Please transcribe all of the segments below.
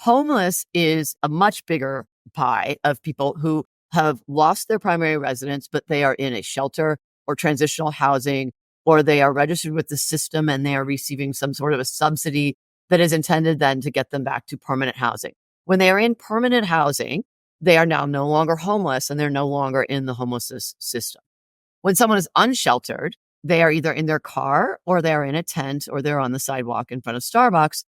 Homeless is a much bigger pie of people who have lost their primary residence, but they are in a shelter or transitional housing, or they are registered with the system and they are receiving some sort of a subsidy that is intended then to get them back to permanent housing. When they are in permanent housing, they are now no longer homeless and they're no longer in the homelessness system. When someone is unsheltered, they are either in their car or they're in a tent or they're on the sidewalk in front of Starbucks.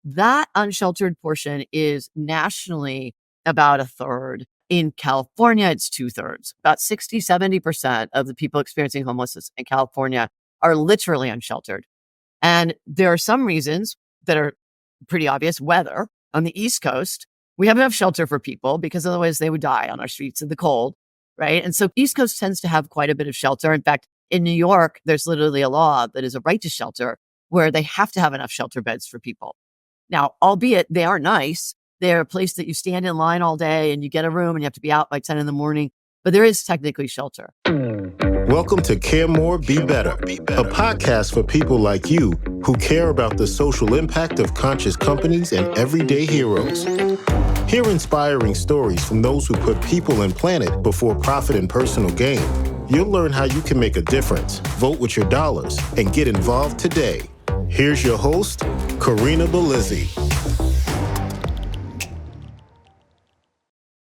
That unsheltered portion is nationally about a third. In California, it's 2/3. About 60-70% of the people experiencing homelessness in California are literally unsheltered. And there are some reasons that are pretty obvious. Weather. On the East Coast, we have enough shelter for people because otherwise they would die on our streets in the cold, right? And so East Coast tends to have quite a bit of shelter. In fact, in New York, there's literally a law that is a right to shelter where they have to have enough shelter beds for people. Now, albeit they are nice, they're a place that you stand in line all day and you get a room and you have to be out by 10 in the morning, but there is technically shelter. Welcome to Care More, Be Better, a podcast for people like you who care about the social impact of conscious companies and everyday heroes. Hear inspiring stories from those who put people and planet before profit and personal gain. You'll learn how you can make a difference, vote with your dollars, and get involved today. Here's your host, Karina Belizzi.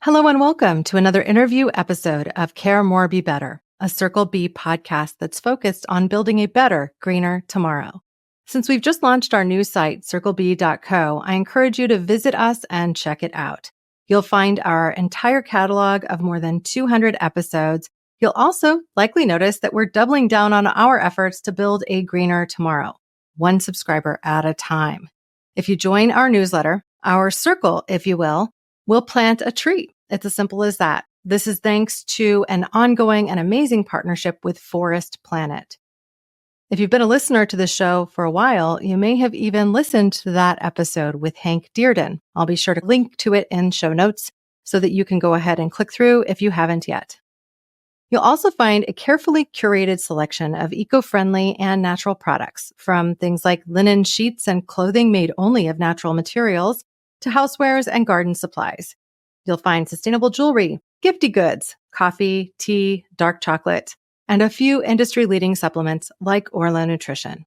Hello and welcome to another interview episode of Care More, Be Better, a Circle B podcast that's focused on building a better, greener tomorrow. Since we've just launched our new site, circleb.co, I encourage you to visit us and check it out. You'll find our entire catalog of more than 200 episodes. You'll also likely notice that we're doubling down on our efforts to build a greener tomorrow, one subscriber at a time. If you join our newsletter, our circle, if you will, we'll plant a tree. It's as simple as that. This is thanks to an ongoing and amazing partnership with Forest Planet. If you've been a listener to the show for a while, you may have even listened to that episode with Hank Dearden. I'll be sure to link to it in show notes so that you can go ahead and click through if you haven't yet. You'll also find a carefully curated selection of eco-friendly and natural products, from things like linen sheets and clothing made only of natural materials to housewares and garden supplies. You'll find sustainable jewelry, gifty goods, coffee, tea, dark chocolate, and a few industry-leading supplements like Orla Nutrition.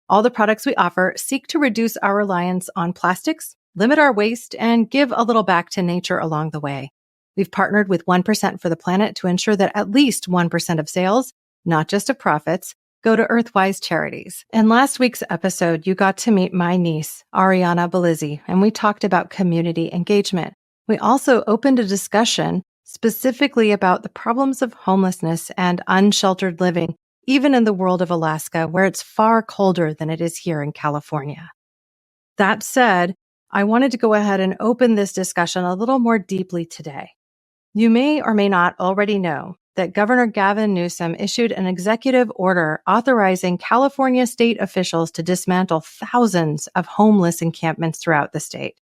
All the products we offer seek to reduce our reliance on plastics, limit our waste, and give a little back to nature along the way. We've partnered with 1% for the Planet to ensure that at least 1% of sales, not just of profits, go to Earthwise charities. In last week's episode, you got to meet my niece, Ariana Belizzi, and we talked about community engagement. We also opened a discussion specifically about the problems of homelessness and unsheltered living, even in the world of Alaska, where it's far colder than it is here in California. That said, I wanted to go ahead and open this discussion a little more deeply today. You may or may not already know that Governor Gavin Newsom issued an executive order authorizing California state officials to dismantle thousands of homeless encampments throughout the state.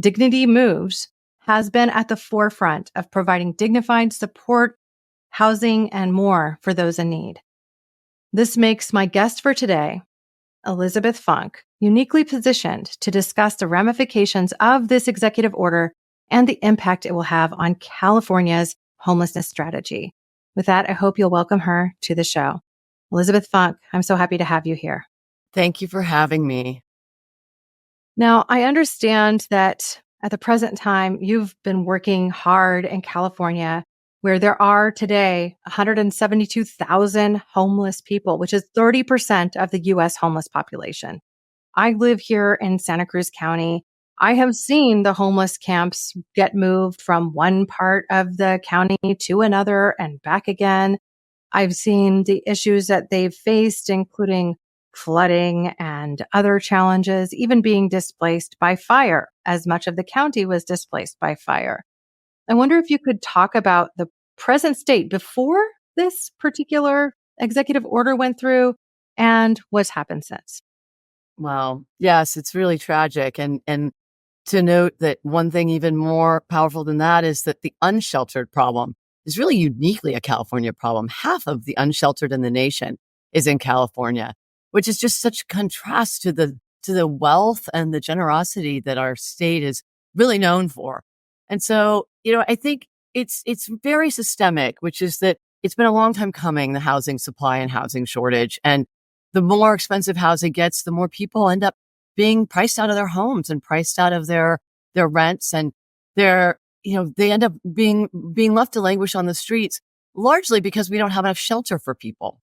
DignityMoves has been at the forefront of providing dignified support, housing, and more for those in need. This makes my guest for today, Elizabeth Funk, uniquely positioned to discuss the ramifications of this executive order and the impact it will have on California's homelessness strategy. With that, I hope you'll welcome her to the show. Elizabeth Funk, I'm so happy to have you here. Thank you for having me. Now, I understand that at the present time, you've been working hard in California, where there are today 172,000 homeless people, which is 30% of the U.S. homeless population. I live here in Santa Cruz County. I have seen the homeless camps get moved from one part of the county to another and back again. I've seen the issues that they've faced, including flooding and other challenges, even being displaced by fire, as much of the county was displaced by fire. I wonder if you could talk about the present state before this particular executive order went through and what's happened since. Well, yes, it's really tragic. And to note that one thing even more powerful than that is that the unsheltered problem is really uniquely a California problem. Half of the unsheltered in the nation is in California, which is just such contrast to the wealth and the generosity that our state is really known for. And so, I think it's very systemic, which is that it's been a long time coming, the housing supply and housing shortage. And the more expensive housing gets, the more people end up being priced out of their homes and priced out of their rents, and they end up being left to languish on the streets, largely because we don't have enough shelter for people.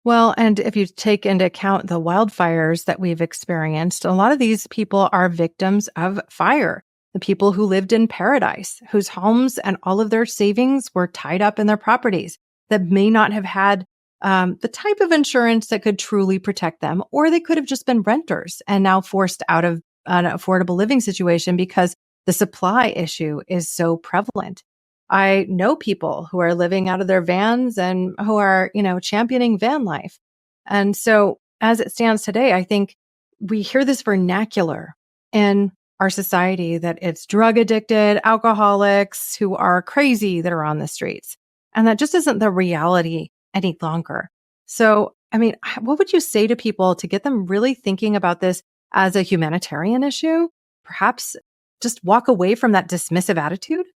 Well, and if you take into account the wildfires that we've experienced, a lot of these people are victims of fire. The people who lived in paradise, whose homes and all of their savings were tied up in their properties, that may not have had the type of insurance that could truly protect them, or they could have just been renters and now forced out of an affordable living situation because the supply issue is so prevalent. I know people who are living out of their vans and who are, championing van life. And so as it stands today, I think we hear this vernacular in our society that it's drug addicted alcoholics who are crazy that are on the streets. And that just isn't the reality any longer. So, what would you say to people to get them really thinking about this as a humanitarian issue? Perhaps just walk away from that dismissive attitude?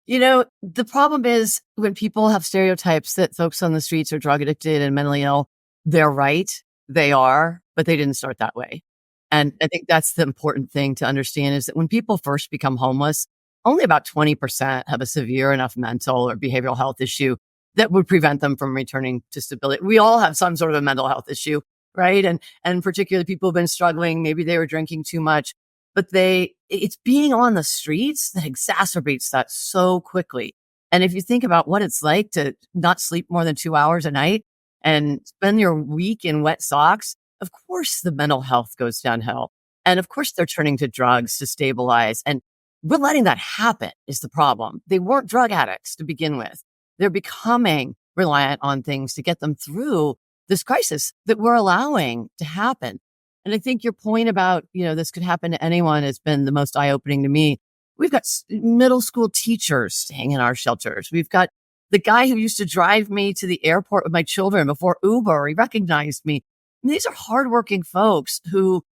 The problem is when people have stereotypes that folks on the streets are drug addicted and mentally ill, they're right. They are, but they didn't start that way. And I think that's the important thing to understand, is that when people first become homeless, only about 20% have a severe enough mental or behavioral health issue that would prevent them from returning to stability. We all have some sort of a mental health issue, right? And particularly people who've been struggling, maybe they were drinking too much, but it's being on the streets that exacerbates that so quickly. And if you think about what it's like to not sleep more than 2 hours a night and spend your week in wet socks, of course the mental health goes downhill. And of course they're turning to drugs to stabilize. And we're letting that happen is the problem. They weren't drug addicts to begin with. They're becoming reliant on things to get them through this crisis that we're allowing to happen. And I think your point about, this could happen to anyone has been the most eye-opening to me. We've got middle school teachers staying in our shelters. We've got the guy who used to drive me to the airport with my children before Uber. He recognized me. These are hardworking folks who,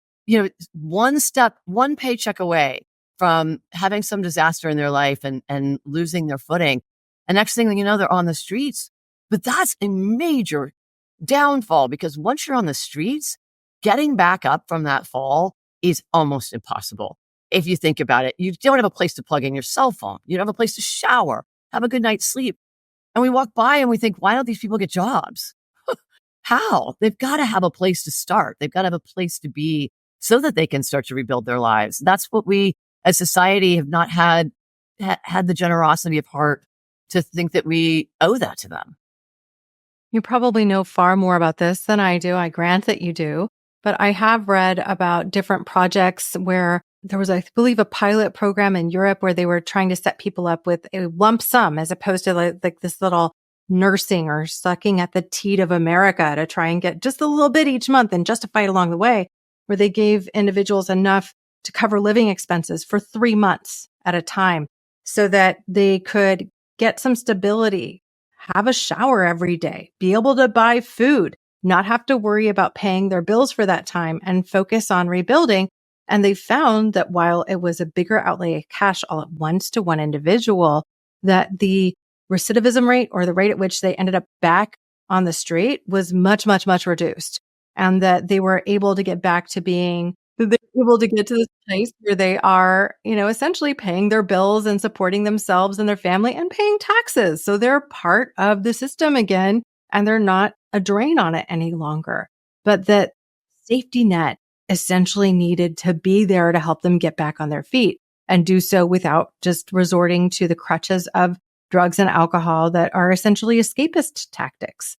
one paycheck away from having some disaster in their life and losing their footing. And next thing you know, they're on the streets. But that's a major downfall, because once you're on the streets, getting back up from that fall is almost impossible. If you think about it, you don't have a place to plug in your cell phone. You don't have a place to shower, have a good night's sleep. And we walk by and we think, why don't these people get jobs? How? They've got to have a place to start. They've got to have a place to be so that they can start to rebuild their lives. That's what we as society have not had the generosity of heart to think that we owe that to them. You probably know far more about this than I do. I grant that you do. But I have read about different projects where there was, I believe, a pilot program in Europe where they were trying to set people up with a lump sum as opposed to like this little nursing or sucking at the teat of America to try and get just a little bit each month and justify it along the way, where they gave individuals enough to cover living expenses for 3 months at a time so that they could get some stability, have a shower every day, be able to buy food, not have to worry about paying their bills for that time, and focus on rebuilding. And they found that while it was a bigger outlay of cash all at once to one individual, that the recidivism rate, or the rate at which they ended up back on the street, was much, much, much reduced. And that they were able to get back to being, they're able to get to this place where they are, essentially paying their bills and supporting themselves and their family and paying taxes. So they're part of the system again, and they're not a drain on it any longer. But that safety net essentially needed to be there to help them get back on their feet and do so without just resorting to the crutches of drugs and alcohol that are essentially escapist tactics.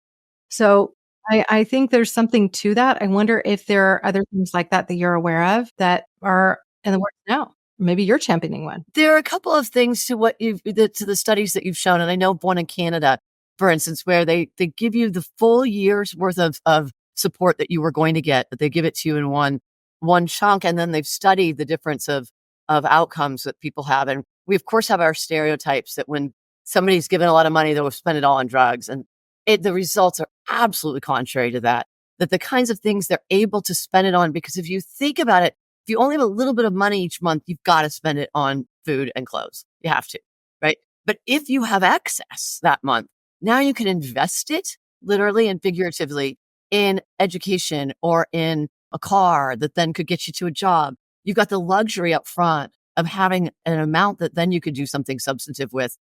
So I think there's something to that. I wonder if there are other things like that you're aware of that are in the works now. Maybe you're championing one. There are a couple of things to to the studies that you've shown. And I know one in Canada, for instance, where they give you the full year's worth of support that you were going to get, but they give it to you in one chunk. And then they've studied the difference of outcomes that people have. And we, of course, have our stereotypes that when somebody's given a lot of money, they'll spend it all on drugs. And the results are absolutely contrary to that the kinds of things they're able to spend it on, because if you think about it, If you only have a little bit of money each month, you've got to spend it on food and clothes. You have to, right? But if you have excess that month, now you can invest it literally and figuratively in education or in a car that then could get you to a job. You've got the luxury up front of having an amount that then you could do something substantive with.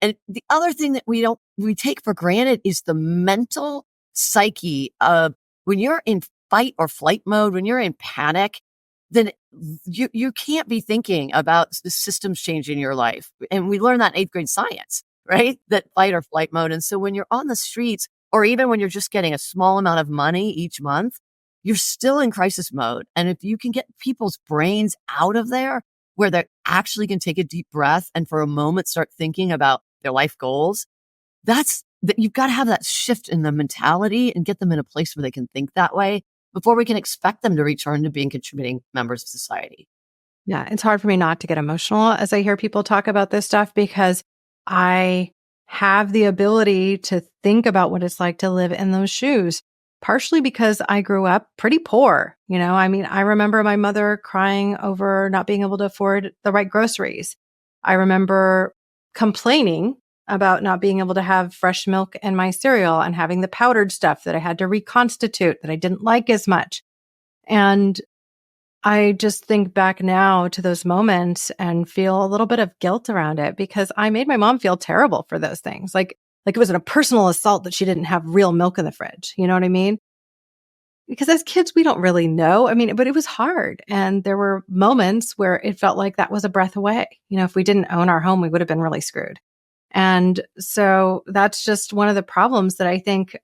And the other thing that we take for granted is the mental psyche of when you're in fight or flight mode, when you're in panic, then you can't be thinking about the systems change in your life. And we learn that in 8th grade science, right? That fight or flight mode. And so when you're on the streets, or even when you're just getting a small amount of money each month, you're still in crisis mode. And if you can get people's brains out of there, where they actually can take a deep breath and for a moment start thinking about their life goals, you've got to have that shift in the mentality and get them in a place where they can think that way before we can expect them to return to being contributing members of society. Yeah, it's hard for me not to get emotional as I hear people talk about this stuff because I have the ability to think about what it's like to live in those shoes, partially because I grew up pretty poor. I mean, I remember my mother crying over not being able to afford the right groceries. I remember complaining about not being able to have fresh milk in my cereal and having the powdered stuff that I had to reconstitute that I didn't like as much. And I just think back now to those moments and feel a little bit of guilt around it because I made my mom feel terrible for those things. Like it was a personal assault that she didn't have real milk in the fridge. You know what I mean? Because as kids, we don't really know. I mean, but it was hard. And there were moments where it felt like that was a breath away. If we didn't own our home, we would have been really screwed. And so that's just one of the problems that I think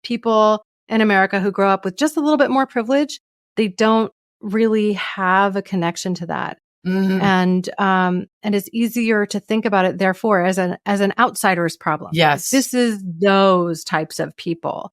people in America who grow up with just a little bit more privilege, they don't really have a connection to that. Mm-hmm. And it's easier to think about it, therefore, as an outsider's problem. Yes. This is those types of people,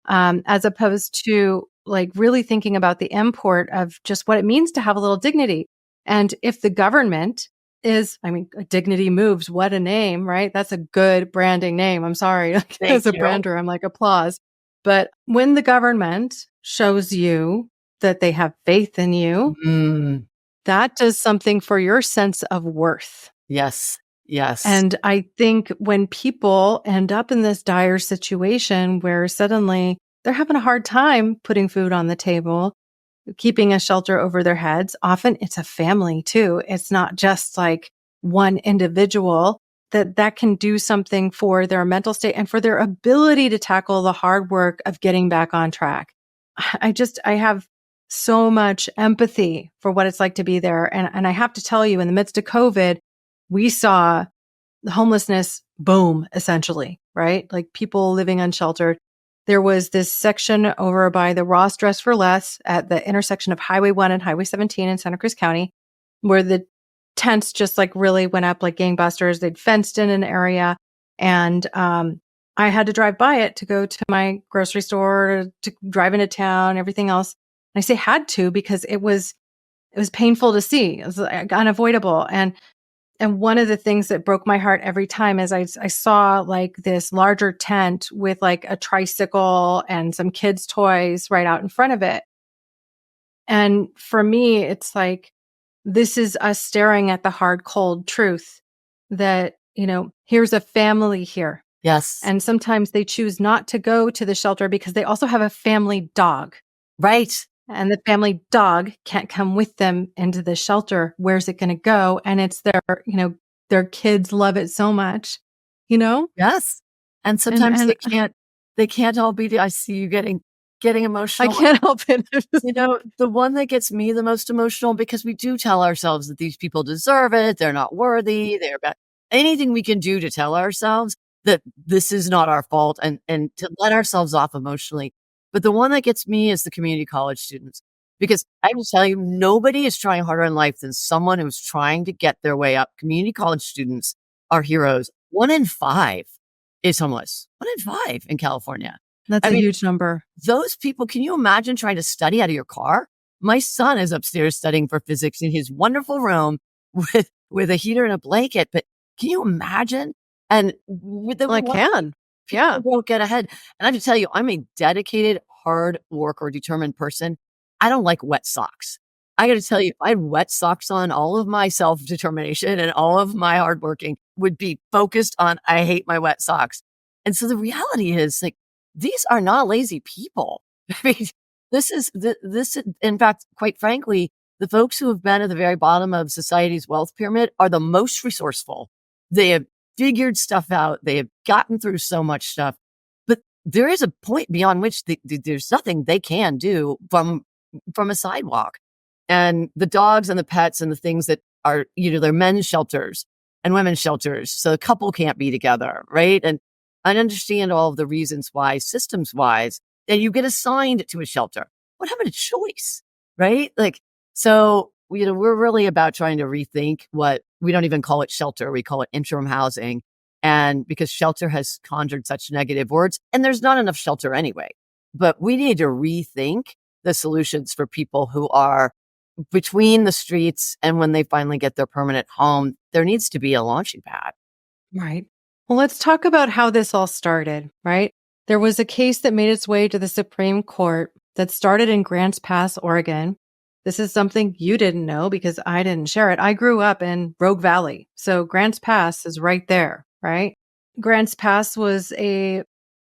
as opposed to like really thinking about the import of just what it means to have a little dignity. And if the government DignityMoves, what a name, right? That's a good branding name. I'm sorry. As a brander, I'm like, applause. But when the government shows you that they have faith in you, that does something for your sense of worth. Yes. Yes. And I think when people end up in this dire situation where suddenly they're having a hard time putting food on the table, keeping a shelter over their heads, often it's a family too. It's not just like one individual that can do something for their mental state and for their ability to tackle the hard work of getting back on track. I have so much empathy for what it's like to be there. And I have to tell you, in the midst of COVID, we saw the homelessness boom, essentially, right? Like people living unsheltered. There was this section over by the Ross Dress for Less at the intersection of Highway 1 and Highway 17 in Santa Cruz County, where the tents just like really went up like gangbusters. They'd fenced in an area. And I had to drive by it to go to my grocery store, to drive into town, everything else. And I say had to because it was painful to see. It was like unavoidable. And one of the things that broke my heart every time is I saw like this larger tent with like a tricycle and some kids' toys right out in front of it. And for me, it's like, this is us staring at the hard, cold truth that, here's a family here. Yes. And sometimes they choose not to go to the shelter because they also have a family dog. Right. And the family dog can't come with them into the shelter. Where's it going to go? And it's their kids love it so much, Yes. And sometimes they can't all be, I see you getting emotional. I can't help it. The one that gets me the most emotional, because we do tell ourselves that these people deserve it. They're not worthy. They're bad. Anything we can do to tell ourselves that this is not our fault and to let ourselves off emotionally. But the one that gets me is the community college students, because I will tell you, nobody is trying harder in life than someone who's trying to get their way up. Community college students are heroes. 1 in 5 is homeless. 1 in 5 in California. That's a huge number. Those people, can you imagine trying to study out of your car? My son is upstairs studying for physics in his wonderful room with a heater and a blanket. But can you imagine? And I can. Yeah. People won't get ahead. And I have to tell you, I'm a dedicated, hard work or determined person. I don't like wet socks. I got to tell you, if I had wet socks on, all of my self-determination and all of my hard working would be focused on, I hate my wet socks. And so the reality is like, these are not lazy people. I mean, this, in fact, quite frankly, the folks who have been at the very bottom of society's wealth pyramid are the most resourceful. They have figured stuff out. They have gotten through so much stuff, but there is a point beyond which there's nothing they can do from a sidewalk. And the dogs and the pets and the things that are, they're men's shelters and women's shelters. So a couple can't be together, right? And I understand all of the reasons why, systems wise, and you get assigned to a shelter. What happened to choice, right? Like, so, we're really about trying to rethink what we don't even call it shelter. We call it interim housing. And because shelter has conjured such negative words, and there's not enough shelter anyway, but we need to rethink the solutions for people who are between the streets, and when they finally get their permanent home, there needs to be a launching pad. Right. Well, let's talk about how this all started, right? There was a case that made its way to the Supreme Court that started in Grants Pass, Oregon. This is something you didn't know because I didn't share it. I grew up in Rogue Valley. So Grants Pass is right there, right? Grants Pass was a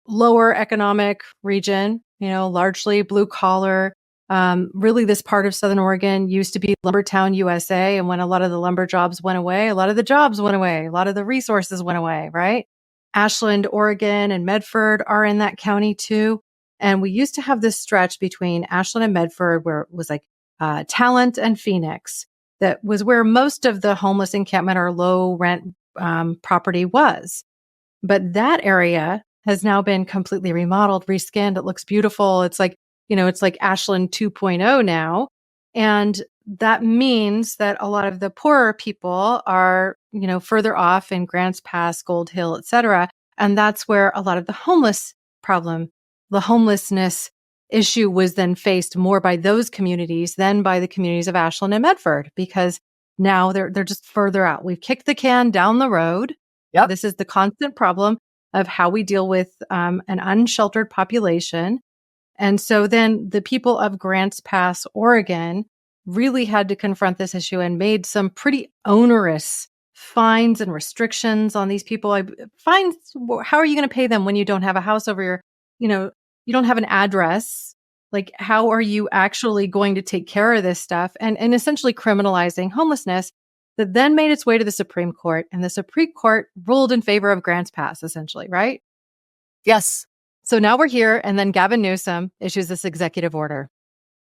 lower economic region, largely blue collar. Really, this part of Southern Oregon used to be Lumbertown, USA. And when a lot of the lumber jobs went away, a lot of the jobs went away, a lot of the resources went away, right? Ashland, Oregon, and Medford are in that county too. And we used to have this stretch between Ashland and Medford where it was like Talent and Phoenix. That was where most of the homeless encampment or low rent property was. But that area has now been completely remodeled, reskinned. It looks beautiful. It's like, it's like Ashland 2.0 now. And that means that a lot of the poorer people are, further off in Grants Pass, Gold Hill, et cetera. And that's where a lot of the homelessness issue was then faced more by those communities than by the communities of Ashland and Medford, because now they're just further out. We've kicked the can down the road. Yep. This is the constant problem of how we deal with an unsheltered population. And so then the people of Grants Pass, Oregon, really had to confront this issue and made some pretty onerous fines and restrictions on these people. Fines, how are you going to pay them when you don't have a house over your, you don't have an address? Like, how are you actually going to take care of this stuff? And essentially criminalizing homelessness that then made its way to the Supreme Court. And the Supreme Court ruled in favor of Grants Pass, essentially, right? Yes. So now we're here, and then Gavin Newsom issues this executive order.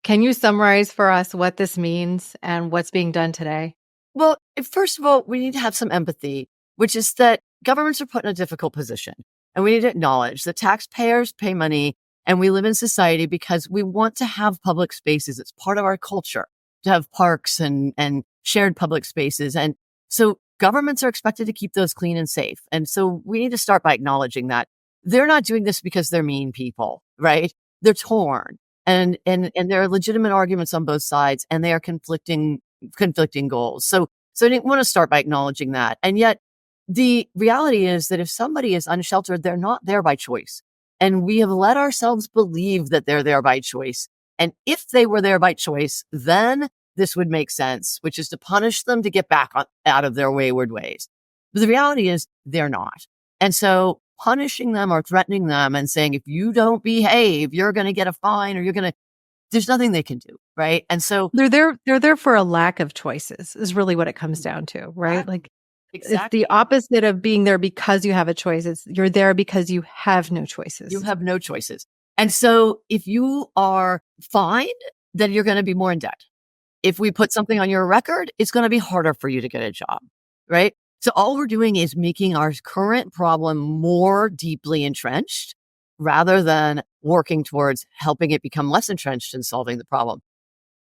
Can you summarize for us what this means and what's being done today? Well, first of all, we need to have some empathy, which is that governments are put in a difficult position. And we need to acknowledge that taxpayers pay money, and we live in society because we want to have public spaces. It's part of our culture to have parks and shared public spaces. And so governments are expected to keep those clean and safe. And so we need to start by acknowledging that they're not doing this because they're mean people, right? They're torn, and there are legitimate arguments on both sides, and they are conflicting goals. So I want to start by acknowledging that. And yet the reality is that if somebody is unsheltered, they're not there by choice. And we have let ourselves believe that they're there by choice. And if they were there by choice, then this would make sense, which is to punish them to get back out of their wayward ways. But the reality is they're not. And so punishing them or threatening them and saying, if you don't behave, you're going to get a fine, or there's nothing they can do. Right. And so they're there for a lack of choices is really what it comes down to, right? Like, exactly. It's the opposite of being there because you have a choice. You're there because you have no choices. You have no choices. And so if you are fined, then you're going to be more in debt. If we put something on your record, it's going to be harder for you to get a job. Right. So all we're doing is making our current problem more deeply entrenched rather than working towards helping it become less entrenched and solving the problem.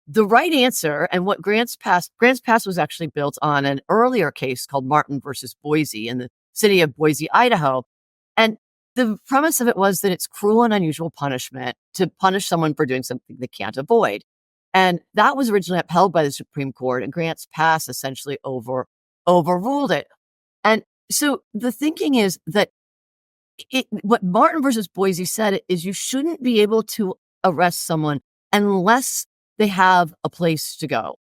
The right answer, and what Grants Pass was actually built on an earlier case called Martin versus Boise in the city of Boise, Idaho. And the premise of it was that it's cruel and unusual punishment to punish someone for doing something they can't avoid. And that was originally upheld by the Supreme Court, and Grants Pass essentially overruled it. And so the thinking is that what Martin versus Boise said is you shouldn't be able to arrest someone unless they have a place to go.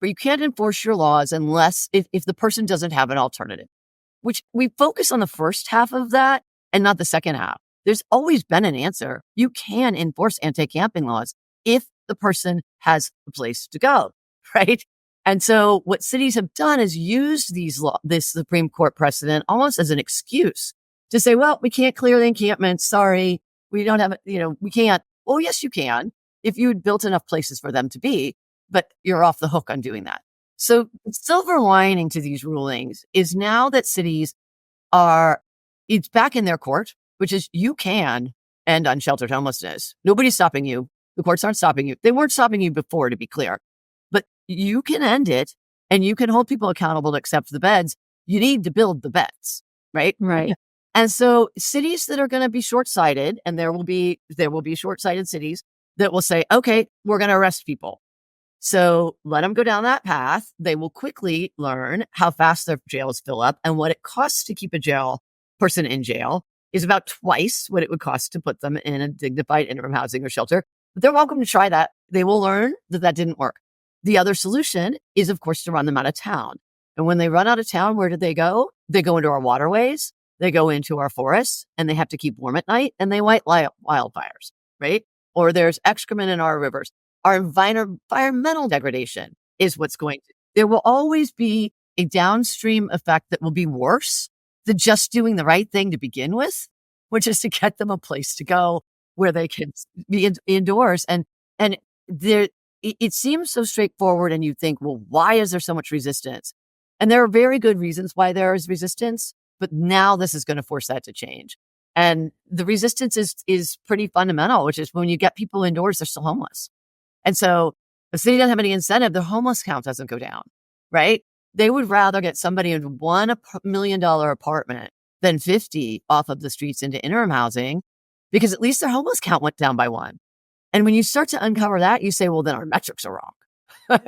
But you can't enforce your laws unless if the person doesn't have an alternative, which we focus on the first half of that and not the second half. There's always been an answer. You can enforce anti-camping laws if the person has a place to go, right? And so what cities have done is used this Supreme Court precedent almost as an excuse to say, well, we can't clear the encampments. Sorry, we don't have, we can't. Oh, yes, you can if you had built enough places for them to be, but you're off the hook on doing that. So the silver lining to these rulings is now that cities it's back in their court, which is you can end unsheltered homelessness. Nobody's stopping you. The courts aren't stopping you. They weren't stopping you before, to be clear, but you can end it and you can hold people accountable to accept the beds. You need to build the beds, right? Right. And so cities that are going to be short-sighted, and there will be short-sighted cities that will say, okay, we're going to arrest people. So let them go down that path. They will quickly learn how fast their jails fill up and what it costs to keep a person in jail is about twice what it would cost to put them in a dignified interim housing or shelter. But they're welcome to try that. They will learn that didn't work. The other solution is, of course, to run them out of town. And when they run out of town, where do they go? They go into our waterways. They go into our forests, and they have to keep warm at night, and they fight wildfires, right? Or there's excrement in our rivers. Our environmental degradation is there will always be a downstream effect that will be worse than just doing the right thing to begin with, which is to get them a place to go where they can be indoors. And it seems so straightforward, and you think, well, why is there so much resistance? And there are very good reasons why there is resistance, but now this is going to force that to change. And the resistance is pretty fundamental, which is when you get people indoors, they're still homeless. And so the city doesn't have any incentive. The homeless count doesn't go down, right? They would rather get somebody in $1 million apartment than 50 off of the streets into interim housing, because at least their homeless count went down by 1. And when you start to uncover that, you say, well, then our metrics are wrong.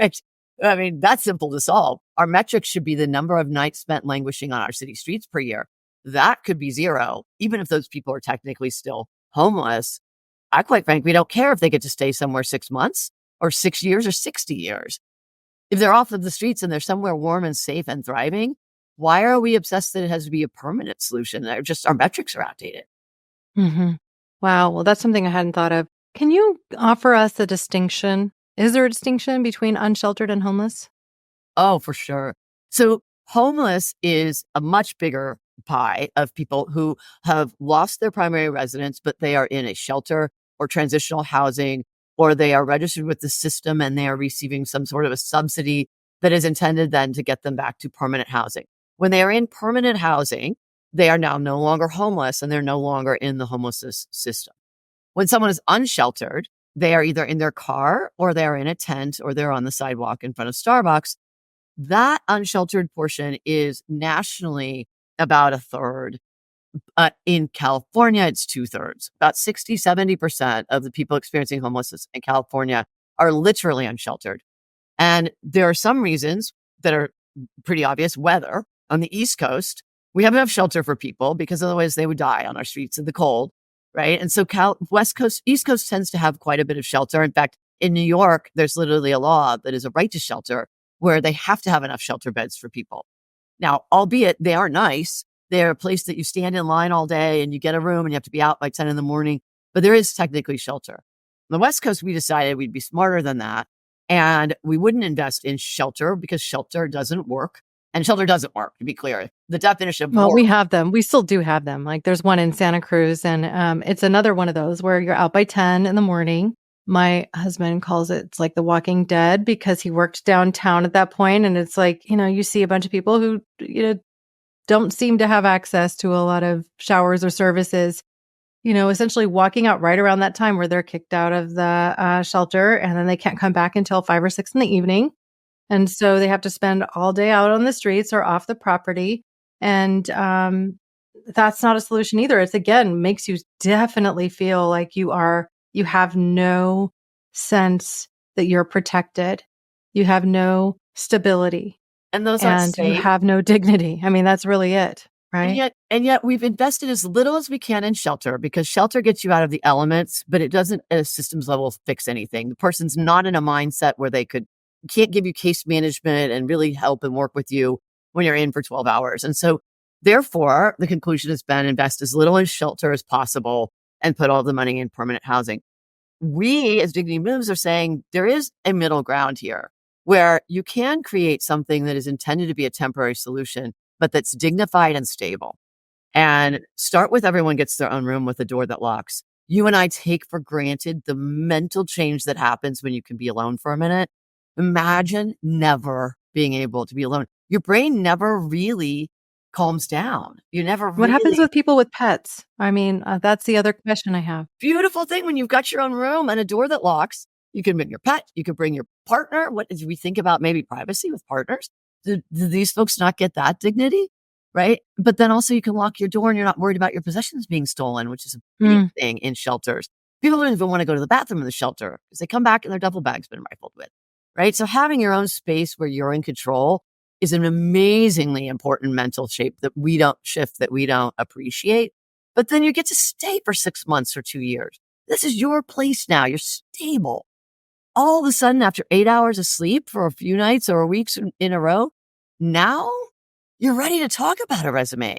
I mean, that's simple to solve. Our metrics should be the number of nights spent languishing on our city streets per year. That could be 0, even if those people are technically still homeless. I quite frankly don't care if they get to stay somewhere 6 months or 6 years or 60 years. If they're off of the streets and they're somewhere warm and safe and thriving, why are we obsessed that it has to be a permanent solution? Our metrics are outdated. Mm-hmm. Wow. Well, that's something I hadn't thought of. Can you offer us a distinction? Is there a distinction between unsheltered and homeless? Oh, for sure. So homeless is a much bigger pie of people who have lost their primary residence, but they are in a shelter or transitional housing, or they are registered with the system and they are receiving some sort of a subsidy that is intended then to get them back to permanent housing. When they are in permanent housing, they are now no longer homeless and they're no longer in the homelessness system. When someone is unsheltered, they are either in their car or they're in a tent or they're on the sidewalk in front of Starbucks. That unsheltered portion is nationally about a third. In California, it's 2/3. About 60-70% of the people experiencing homelessness in California are literally unsheltered. And there are some reasons that are pretty obvious. Weather. On the East Coast, we have enough shelter for people because otherwise they would die on our streets in the cold, right? And so East Coast tends to have quite a bit of shelter. In fact, in New York, there's literally a law that is a right to shelter where they have to have enough shelter beds for people. Now, albeit they aren't nice, they're a place that you stand in line all day and you get a room and you have to be out by 10 in the morning, but there is technically shelter. On the West Coast, we decided we'd be smarter than that and we wouldn't invest in shelter because shelter doesn't work. And shelter doesn't work, to be clear. The definition of Well, work. we have them. We still do have them. Like there's one in Santa Cruz, and it's another one of those where you're out by 10 in the morning. My husband calls it's like The Walking Dead because he worked downtown at that point, and it's like, you see a bunch of people who, don't seem to have access to a lot of showers or services, essentially walking out right around that time where they're kicked out of the shelter, and then they can't come back until 5 or 6 in the evening. And so they have to spend all day out on the streets or off the property. And that's not a solution either. It's, again, makes you definitely feel like you have no sense that you're protected. You have no stability. And those aren't And you safe. have no dignity. I mean, that's really it, right? And yet we've invested as little as we can in shelter because shelter gets you out of the elements, but it doesn't at a systems level fix anything. The person's not in a mindset where can't give you case management and really help and work with you when you're in for 12 hours. And so therefore the conclusion has been invest as little in shelter as possible and put all the money in permanent housing. We as Dignity Moves are saying there is a middle ground here where you can create something that is intended to be a temporary solution, but that's dignified and stable. And start with everyone gets their own room with a door that locks. You and I take for granted the mental change that happens when you can be alone for a minute. Imagine never being able to be alone. Your brain never really calms down. You never What happens really with people with pets? I mean, that's the other question I have. beautiful thing when you've got your own room and a door that locks. You can bring your pet, you can bring your partner. What did we think about maybe privacy with partners? Do these folks not get that dignity? Right. But then also you can lock your door and you're not worried about your possessions being stolen, which is a big Mm. thing in shelters. People don't even want to go to the bathroom in the shelter because they come back and their duffel bag's been rifled with. Right. So having your own space where you're in control is an amazingly important mental shape that we don't shift, that we don't appreciate. But then you get to stay for 6 months or 2 years. This is your place now. You're stable. All of a sudden, after 8 hours of sleep for a few nights or weeks in a row, now you're ready to talk about a resume.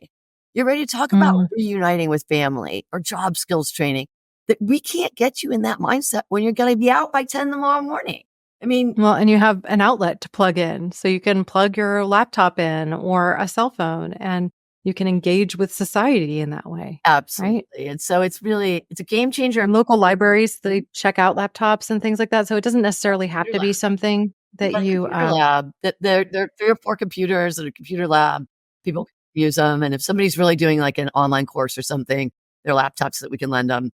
You're ready to talk about Mm. reuniting with family or job skills training. That we can't get you in that mindset when you're going to be out by 10 tomorrow morning. I mean, Well, and you have an outlet to plug in. So you can plug your laptop in or a cell phone and you can engage with society in that way, right? absolutely. And so it's a game changer. And local libraries, they check out laptops and things like that. So it doesn't necessarily have to be something that A you, computer lab that there are 3 or 4 computers at a computer lab. People can use them. And if somebody's really doing like an online course or something, their laptops that we can lend them.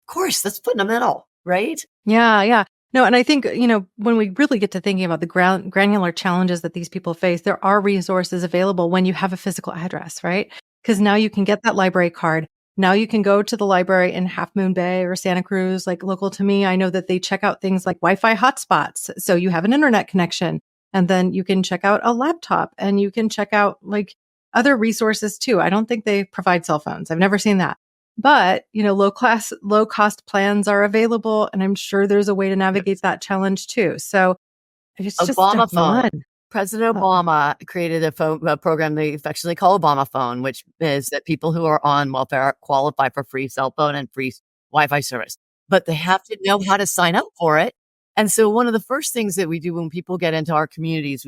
Of course, that's fundamental, right? yeah, yeah. No, and I think, when we really get to thinking about the granular challenges that these people face, there are resources available when you have a physical address, right? Because now you can get that library card. Now you can go to the library in Half Moon Bay or Santa Cruz, like local to me. I know that they check out things like Wi-Fi hotspots. So you have an internet connection and then you can check out a laptop and you can check out like other resources too. I don't think they provide cell phones. I've never seen that. But, low cost plans are available. And I'm sure there's a way to navigate that challenge too. So it's just a Obama phone. flood. President Uh, Obama created a program they affectionately call Obama Phone, which is that people who are on welfare qualify for free cell phone and free Wi-Fi service, but they have to know how to sign up for it. And so one of the first things that we do when people get into our communities,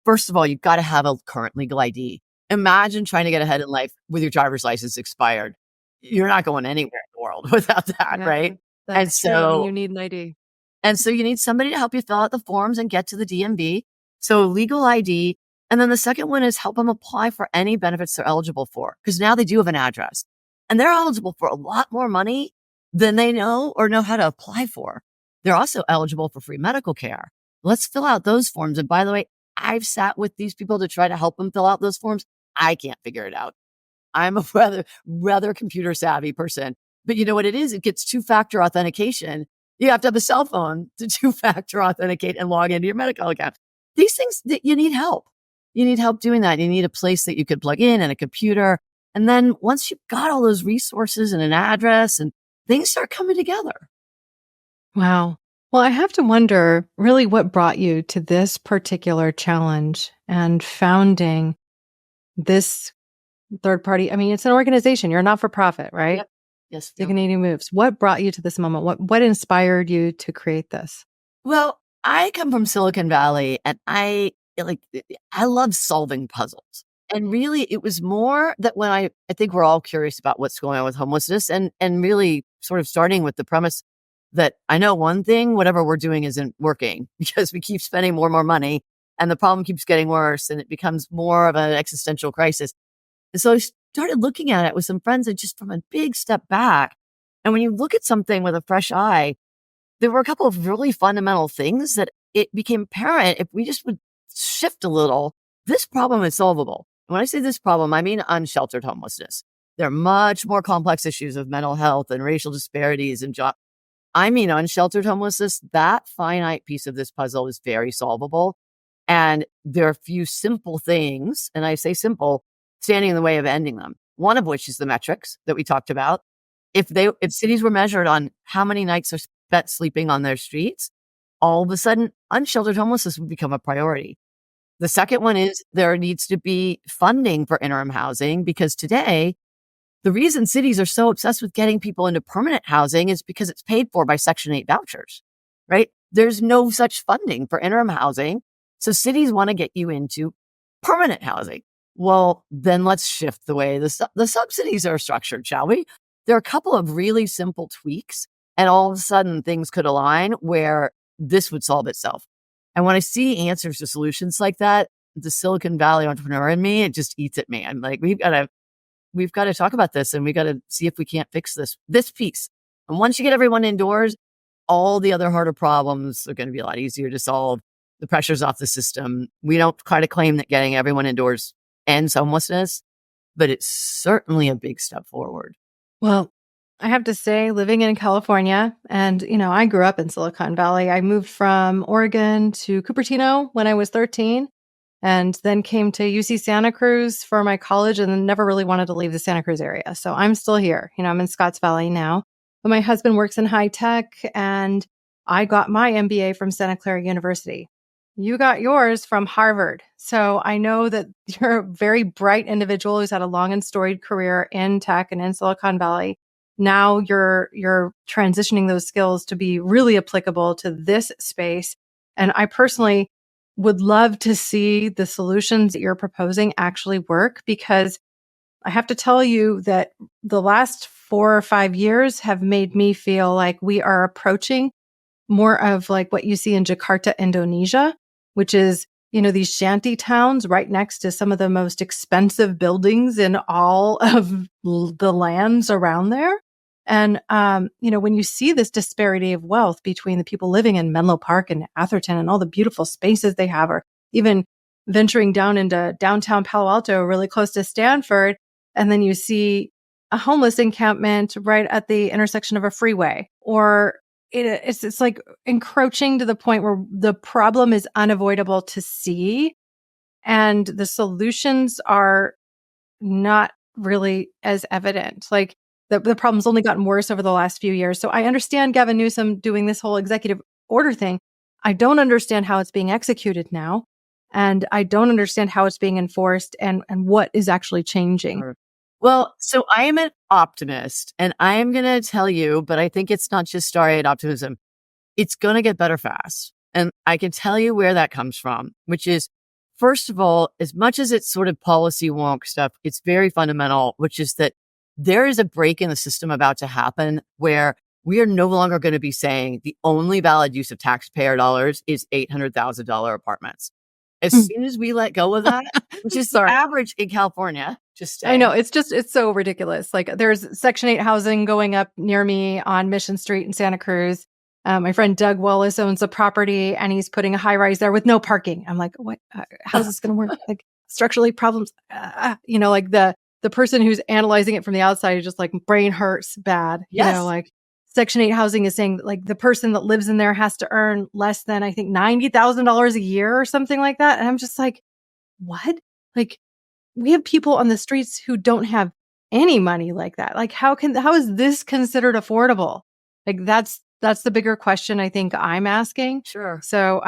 first of all, you've got to have a current legal ID. Imagine trying to get ahead in life with your driver's license expired. You're not going anywhere in the world without that, yeah, right? And that's true. I mean, so you need an ID. and so you need somebody to help you fill out the forms and get to the DMV. So legal ID. And then the second one is help them apply for any benefits they're eligible for. Because now they do have an address and they're eligible for a lot more money than they know or know how to apply for. They're also eligible for free medical care. Let's fill out those forms. And by the way, I've sat with these people to try to help them fill out those forms. I can't figure it out. I'm a rather computer savvy person, but you know what it is? It gets 2-factor authentication. You have to have a cell phone to 2-factor authenticate and log into your medical account. These things that you need help. You need help doing that. You need a place that you could plug in and a computer. And then once you've got all those resources and an address and things start coming together. Wow. Well, I have to wonder really what brought you to this particular challenge and founding this third party. I mean, it's an organization. You're not for profit, right? Yep. Yes. Dignity Moves. What brought you to this moment? What inspired you to create this? Well, I come from Silicon Valley and I love solving puzzles. And really it was more that when I think we're all curious about what's going on with homelessness and really sort of starting with the premise that I know one thing, whatever we're doing isn't working because we keep spending more and more money and the problem keeps getting worse and it becomes more of an existential crisis. And so I started looking at it with some friends and just from a big step back. And when you look at something with a fresh eye, there were a couple of really fundamental things that it became apparent if we just would shift a little, this problem is solvable. When I say this problem, I mean unsheltered homelessness. There are much more complex issues of mental health and racial disparities and job. I mean, unsheltered homelessness, that finite piece of this puzzle is very solvable. And there are a few simple things, and I say simple, standing in the way of ending them. One of which is the metrics that we talked about. If cities were measured on how many nights are spent sleeping on their streets, all of a sudden unsheltered homelessness would become a priority. The second one is there needs to be funding for interim housing, because today the reason cities are so obsessed with getting people into permanent housing is because it's paid for by Section 8 vouchers, right? There's no such funding for interim housing. So cities want to get you into permanent housing. Well, then let's shift the way the subsidies are structured, shall we? There are a couple of really simple tweaks, and all of a sudden things could align where this would solve itself. And when I see answers to solutions like that, the Silicon Valley entrepreneur in me, it just eats at me. I'm like, we've got to talk about this, and we got to see if we can't fix this piece. And once you get everyone indoors, all the other harder problems are going to be a lot easier to solve. The pressure's off the system. We don't try to claim that getting everyone indoors ends homelessness, but it's certainly a big step forward. Well, I have to say, living in California, and, I grew up in Silicon Valley. I moved from Oregon to Cupertino when I was 13, and then came to UC Santa Cruz for my college, and then never really wanted to leave the Santa Cruz area. So I'm still here. I'm in Scotts Valley now, but my husband works in high tech, and I got my MBA from Santa Clara University. You got yours from Harvard. So I know that you're a very bright individual who's had a long and storied career in tech and in Silicon Valley. Now you're transitioning those skills to be really applicable to this space. And I personally would love to see the solutions that you're proposing actually work, because I have to tell you that the last 4 or 5 years have made me feel like we are approaching more of like what you see in Jakarta, Indonesia, which is, these shanty towns right next to some of the most expensive buildings in all of the lands around there. And, when you see this disparity of wealth between the people living in Menlo Park and Atherton and all the beautiful spaces they have, or even venturing down into downtown Palo Alto, really close to Stanford, and then you see a homeless encampment right at the intersection of a freeway, or it's like encroaching to the point where the problem is unavoidable to see, and the solutions are not really as evident. Like the problem's only gotten worse over the last few years. So I understand Gavin Newsom doing this whole executive order thing. I don't understand how it's being executed now. And I don't understand how it's being enforced and what is actually changing. Sure. Well, so I am an optimist, and I am going to tell you, but I think it's not just starry-eyed optimism. It's going to get better fast. And I can tell you where that comes from, which is, first of all, as much as it's sort of policy wonk stuff, it's very fundamental, which is that there is a break in the system about to happen where we are no longer going to be saying the only valid use of taxpayer dollars is $800,000 apartments. As soon as we let go of that, which is the average in California, I know, it's so ridiculous. Like there's Section 8 housing going up near me on Mission Street in Santa Cruz. My friend Doug Wallace owns a property, and he's putting a high rise there with no parking. I'm like, what? How's this going to work? Like structurally problems, like the person who's analyzing it from the outside is just like brain hurts bad. Yes. Like Section 8 housing is saying like the person that lives in there has to earn less than, I think, $90,000 a year or something like that. And I'm just like, what? Like we have people on the streets who don't have any money like that. Like how is this considered affordable? Like that's the bigger question I think I'm asking. Sure. So,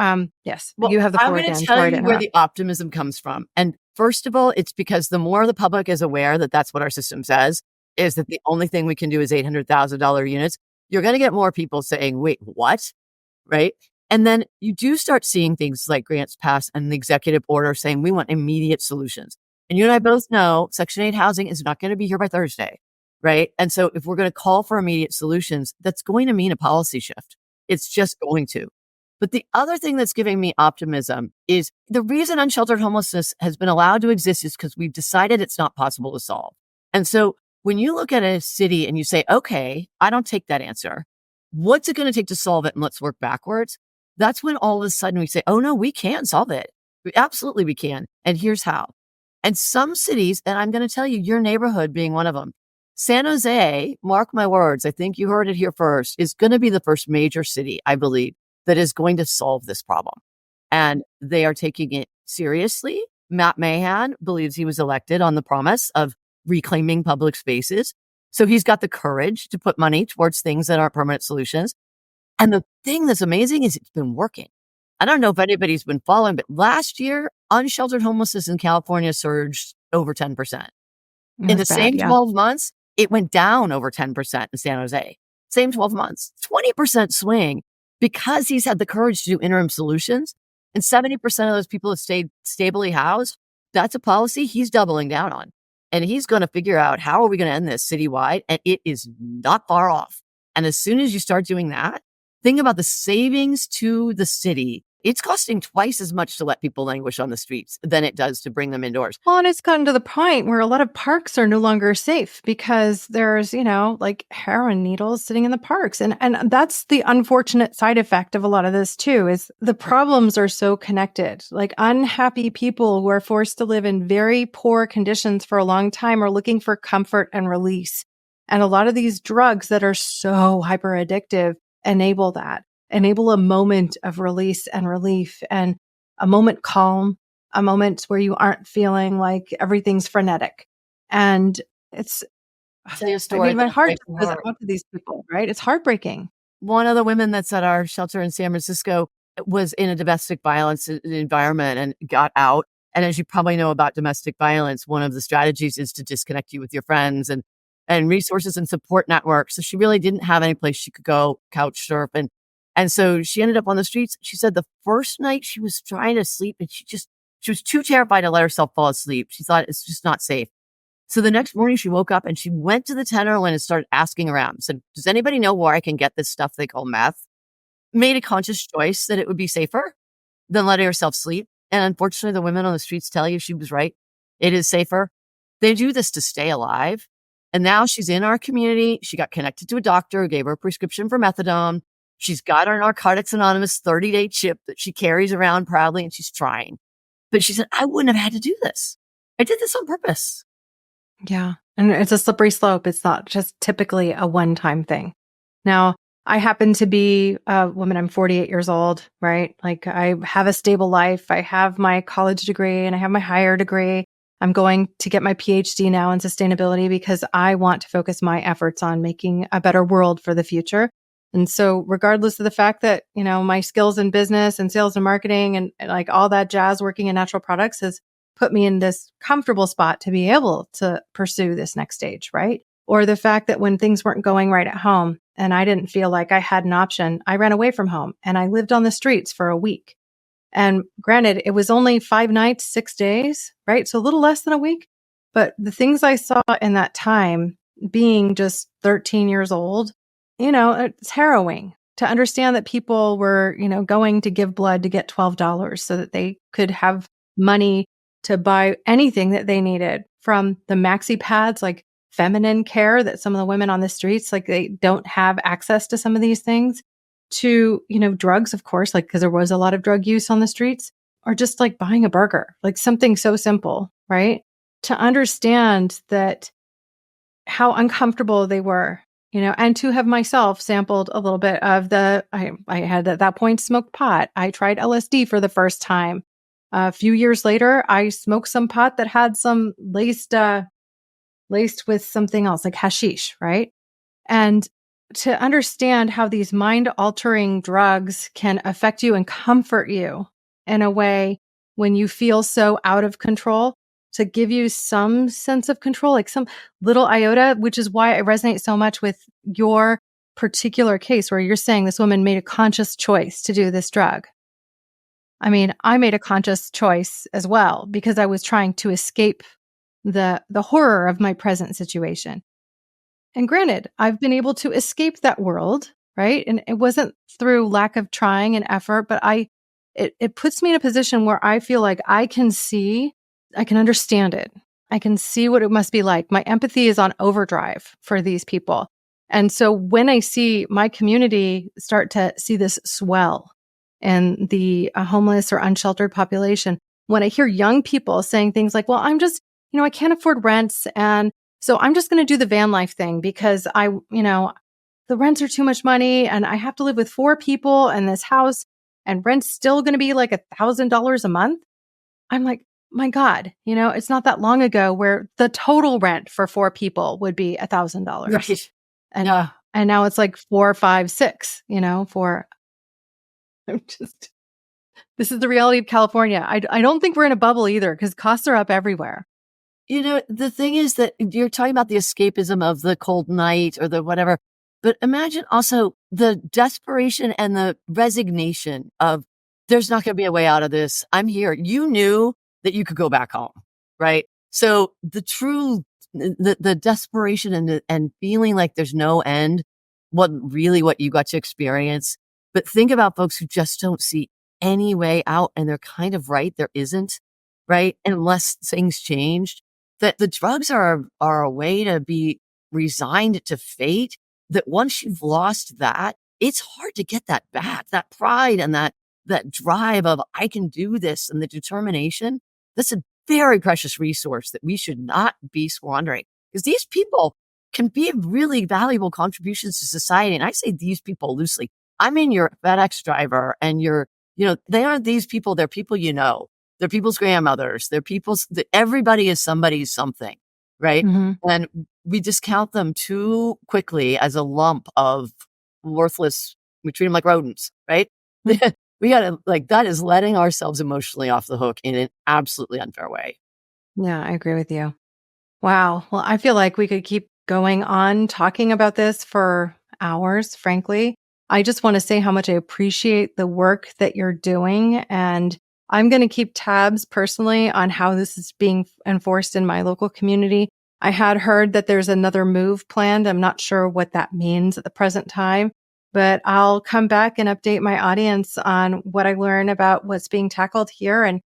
yes, well, you have the floor again. I'm going to tell you where the optimism comes from. And first of all, it's because the more the public is aware that that's what our system says, is that the only thing we can do is $800,000 units, you're going to get more people saying, wait, what? Right? And then you do start seeing things like grants pass and the executive order saying we want immediate solutions. And you and I both know Section 8 housing is not going to be here by Thursday. Right. And so if we're going to call for immediate solutions, that's going to mean a policy shift. It's just going to. But the other thing that's giving me optimism is the reason unsheltered homelessness has been allowed to exist is because we've decided it's not possible to solve. And so when you look at a city and you say, okay, I don't take that answer. What's it going to take to solve it? And let's work backwards. That's when all of a sudden we say, oh no, we can solve it. Absolutely we can. And here's how. And some cities, and I'm going to tell you, your neighborhood being one of them, San Jose, mark my words, I think you heard it here first, is going to be the first major city, I believe, that is going to solve this problem. And they are taking it seriously. Matt Mahan believes he was elected on the promise of reclaiming public spaces. So he's got the courage to put money towards things that aren't permanent solutions. And the thing that's amazing is it's been working. I don't know if anybody's been following, but last year, unsheltered homelessness in California surged over 10%. In the That's bad. same Yeah. 12 months, it went down over 10% in San Jose. Same 12 months, 20% swing because he's had the courage to do interim solutions. And 70% of those people have stayed stably housed. That's a policy he's doubling down on. And he's going to figure out how are we going to end this citywide? And it is not far off. And as soon as you start doing that, think about the savings to the city. It's costing twice as much to let people languish on the streets than it does to bring them indoors. Well, and it's gotten to the point where a lot of parks are no longer safe because there's, like heroin needles sitting in the parks. And that's the unfortunate side effect of a lot of this too, is the problems are so connected. Like unhappy people who are forced to live in very poor conditions for a long time are looking for comfort and release. And a lot of these drugs that are so hyper addictive enable that. Enable a moment of release and relief and a moment calm, a moment where you aren't feeling like everything's frenetic. And it's, I'll tell you a story. my heart goes out to these people, right? It's heartbreaking. One of the women that's at our shelter in San Francisco was in a domestic violence environment and got out. And as you probably know about domestic violence, one of the strategies is to disconnect you with your friends and resources and support networks. So she really didn't have any place she could go couch surf. And so she ended up on the streets. She said the first night she was trying to sleep and she was too terrified to let herself fall asleep. She thought it's just not safe. So the next morning she woke up and she went to the Tenderloin and started asking around. Said, does anybody know where I can get this stuff they call meth? Made a conscious choice that it would be safer than letting herself sleep. And unfortunately, the women on the streets tell you she was right. It is safer. They do this to stay alive. And now she's in our community. She got connected to a doctor who gave her a prescription for methadone. She's got her Narcotics Anonymous 30-day chip that she carries around proudly, and she's trying. But she said, I wouldn't have had to do this. I did this on purpose. Yeah. And it's a slippery slope. It's not just typically a one-time thing. Now, I happen to be a woman. I'm 48 years old, right? Like I have a stable life. I have my college degree and I have my higher degree. I'm going to get my PhD now in sustainability because I want to focus my efforts on making a better world for the future. And so regardless of the fact that, my skills in business and sales and marketing and like all that jazz working in natural products has put me in this comfortable spot to be able to pursue this next stage, right? Or the fact that when things weren't going right at home and I didn't feel like I had an option, I ran away from home and I lived on the streets for a week. And granted, it was only 5 nights, 6 days, right? So a little less than a week. But the things I saw in that time, being just 13 years old, it's harrowing to understand that people were, going to give blood to get $12 so that they could have money to buy anything that they needed, from the maxi pads, like feminine care that some of the women on the streets, like they don't have access to some of these things, to, drugs, of course, like, because there was a lot of drug use on the streets, or just like buying a burger, like something so simple, right? To understand that how uncomfortable they were, and to have myself sampled a little bit of I had at that point smoked pot. I tried LSD for the first time. A few years later, I smoked some pot that had some laced with something else like hashish, right? And to understand how these mind-altering drugs can affect you and comfort you in a way when you feel so out of control, to give you some sense of control, like some little iota, which is why I resonate so much with your particular case where you're saying this woman made a conscious choice to do this drug. I mean, I made a conscious choice as well because I was trying to escape the horror of my present situation. And granted, I've been able to escape that world, right? And it wasn't through lack of trying and effort, but it puts me in a position where I feel like I can understand it. I can see what it must be like. My empathy is on overdrive for these people. And so when I see my community start to see this swell in the homeless or unsheltered population, when I hear young people saying things like, well, I'm just, I can't afford rents, and so I'm just going to do the van life thing because the rents are too much money and I have to live with 4 people in this house and rent's still going to be like $1,000 a month. I'm like, my God, it's not that long ago where the total rent for 4 people would be $1,000. Right. And Yeah. and now it's like 4, 5, 6, for I'm just this is the reality of California. I don't think we're in a bubble either because costs are up everywhere. The thing is that you're talking about the escapism of the cold night or the whatever, but imagine also the desperation and the resignation of there's not going to be a way out of this. I'm here. You knew that you could go back home, right? So the desperation and feeling like there's no end wasn't really what you got to experience. But think about folks who just don't see any way out, and they're kind of right. There isn't, right? Unless things changed, that the drugs are a way to be resigned to fate, that once you've lost that, it's hard to get that back. That pride and that drive of I can do this and the determination, that's a very precious resource that we should not be squandering, because these people can be really valuable contributions to society. And I say these people loosely. I mean, your FedEx driver and they aren't these people. They're people they're people's grandmothers. They're everybody is somebody's something, right? Mhm. And we discount them too quickly as a lump of worthless. We treat them like rodents, right? We gotta, that is letting ourselves emotionally off the hook in an absolutely unfair way. Yeah, I agree with you. Wow. Well, I feel like we could keep going on talking about this for hours, frankly. I just want to say how much I appreciate the work that you're doing. And I'm going to keep tabs personally on how this is being enforced in my local community. I had heard that there's another move planned. I'm not sure what that means at the present time, but I'll come back and update my audience on what I learn about what's being tackled here and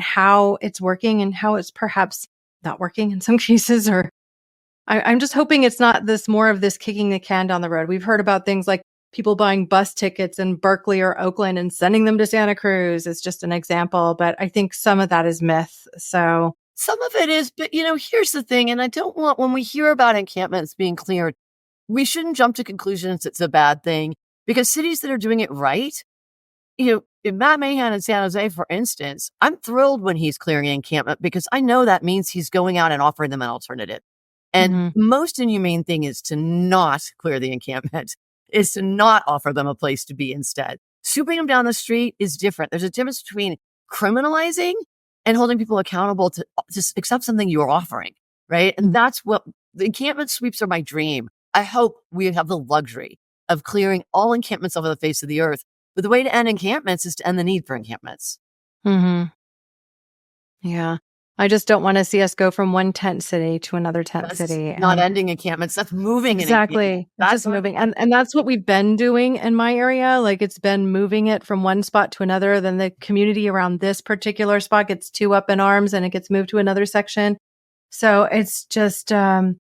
how it's working and how it's perhaps not working in some cases, or I'm just hoping it's not more of this kicking the can down the road. We've heard about things like people buying bus tickets in Berkeley or Oakland and sending them to Santa Cruz is just an example, but I think some of that is myth. So some of it is, but here's the thing. And I don't want, when we hear about encampments being cleared, we shouldn't jump to conclusions it's a bad thing, because cities that are doing it right, in Matt Mahan in San Jose, for instance, I'm thrilled when he's clearing an encampment because I know that means he's going out and offering them an alternative. And Mhm. most inhumane thing is to not clear the encampment, is to not offer them a place to be instead. Swooping them down the street is different. There's a difference between criminalizing and holding people accountable to just accept something you're offering, right? And that's what the encampment sweeps are my dream. I hope we have the luxury of clearing all encampments over the face of the earth. But the way to end encampments is to end the need for encampments. Mhm. Yeah. I just don't want to see us go from one tent city to another tent That's city. not ending encampments. That's moving an encampment. Exactly. That's Just moving. And that's what we've been doing in my area. Like it's been moving it from one spot to another. Then the community around this particular spot gets too up in arms and it gets moved to another section. So it's just, I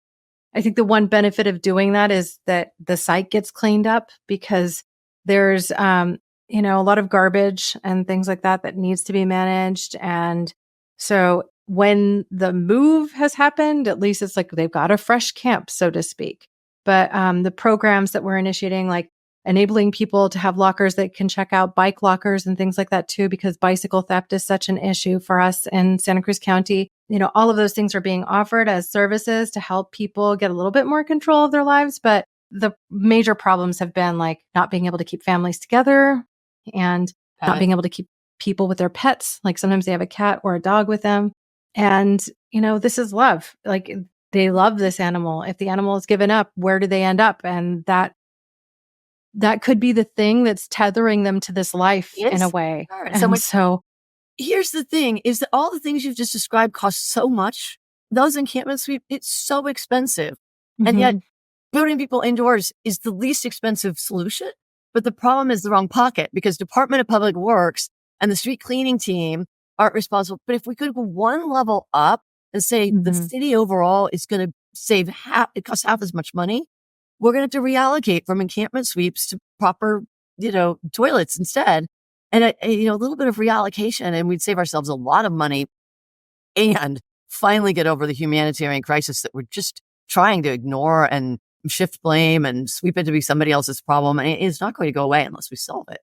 think the one benefit of doing that is that the site gets cleaned up because there's, a lot of garbage and things like that needs to be managed. And so when the move has happened, at least it's like they've got a fresh camp, so to speak. But the programs that we're initiating, like enabling people to have lockers that can check out bike lockers and things like that too, because bicycle theft is such an issue for us in Santa Cruz County. All of those things are being offered as services to help people get a little bit more control of their lives. But the major problems have been like not being able to keep families together and not being able to keep people with their pets. Like sometimes they have a cat or a dog with them. And, this is love. Like they love this animal. If the animal is given up, where do they end up? And that could be the thing that's tethering them to this life in a way. Sure. And so Here's the thing is that all the things you've just described cost so much. Those encampment sweep, it's so expensive. And yet putting people indoors is the least expensive solution. But the problem is the wrong pocket, because Department of Public Works and the street cleaning team aren't responsible. But if we could go one level up and say the city overall is going to save it costs half as much money, we're going to have to reallocate from encampment sweeps to proper, toilets instead. And a little bit of reallocation, and we'd save ourselves a lot of money and finally get over the humanitarian crisis that we're just trying to ignore and shift blame and sweep it to be somebody else's problem. And it's not going to go away unless we solve it.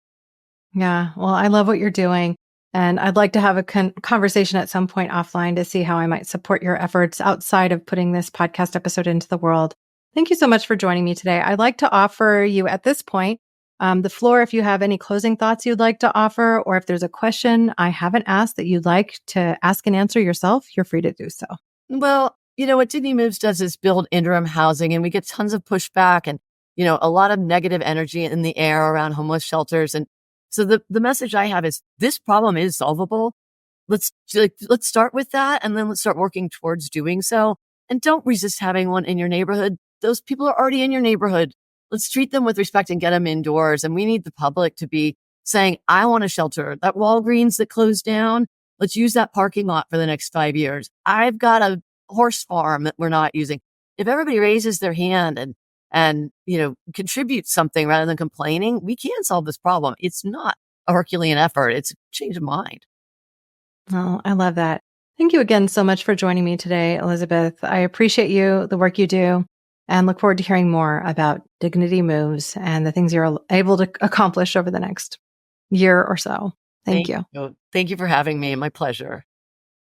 yeah, well, I love what you're doing. And I'd like to have a conversation at some point offline to see how I might support your efforts outside of putting this podcast episode into the world. Thank you so much for joining me today. I'd like to offer you at this point the floor if you have any closing thoughts you'd like to offer, or if there's a question I haven't asked that you'd like to ask and answer yourself, you're free to do so. Well, what DignityMoves does is build interim housing, and we get tons of pushback and, a lot of negative energy in the air around homeless shelters. And so the message I have is this problem is solvable. Let's start with that, and then let's start working towards doing so. And don't resist having one in your neighborhood. Those people are already in your neighborhood. Let's treat them with respect and get them indoors. And we need the public to be saying, I want a shelter. That Walgreens that closed down, let's use that parking lot for the next 5 years. I've got a horse farm that we're not using. If everybody raises their hand and contributes something rather than complaining, we can solve this problem. It's not a Herculean effort. It's a change of mind. Oh, I love that. Thank you again so much for joining me today, Elizabeth. I appreciate you, the work you do, and look forward to hearing more about Dignity Moves and the things you're able to accomplish over the next year or so. Thank you. Thank you for having me. My pleasure.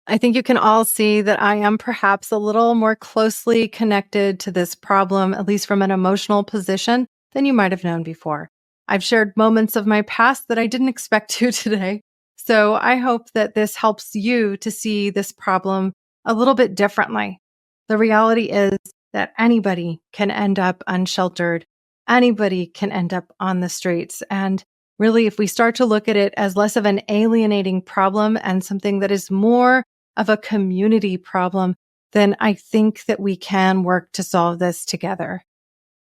I think you can all see that I am perhaps a little more closely connected to this problem, at least from an emotional position, than you might have known before. I've shared moments of my past that I didn't expect to today. So I hope that this helps you to see this problem a little bit differently. The reality is that anybody can end up unsheltered. Anybody can end up on the streets. And really, if we start to look at it as less of an alienating problem and something that is more of a community problem, then I think that we can work to solve this together.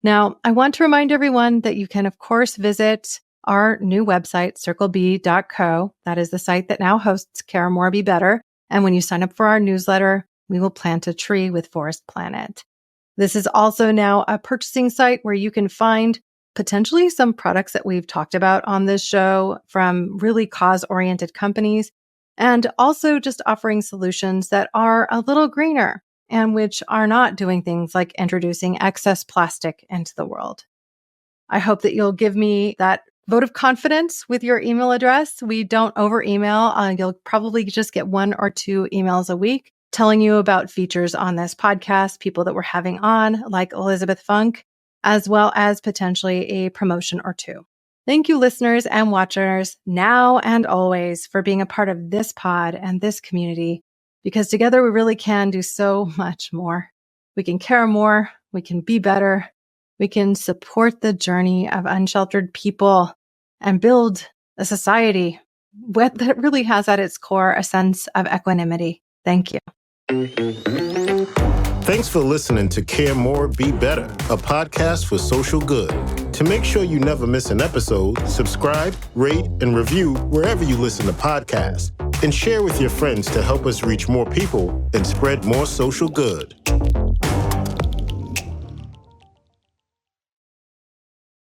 Now, I want to remind everyone that you can, of course, visit our new website, circleb.co. That is the site that now hosts Care More Be Better. And when you sign up for our newsletter, we will plant a tree with Forest Planet. This is also now a purchasing site where you can find potentially some products that we've talked about on this show from really cause-oriented companies, and also just offering solutions that are a little greener and which are not doing things like introducing excess plastic into the world. I hope that you'll give me that vote of confidence with your email address. We don't over email. You'll probably just get 1 or 2 emails a week telling you about features on this podcast, people that we're having on, like Elizabeth Funk, as well as potentially a promotion or 2. Thank you, listeners and watchers, now and always, for being a part of this pod and this community, because together we really can do so much more. We can care more, we can be better, we can support the journey of unsheltered people and build a society that really has at its core a sense of equanimity. Thank you. Thanks for listening to Care More, Be Better, a podcast for social good. To make sure you never miss an episode, subscribe, rate, and review wherever you listen to podcasts, and share with your friends to help us reach more people and spread more social good.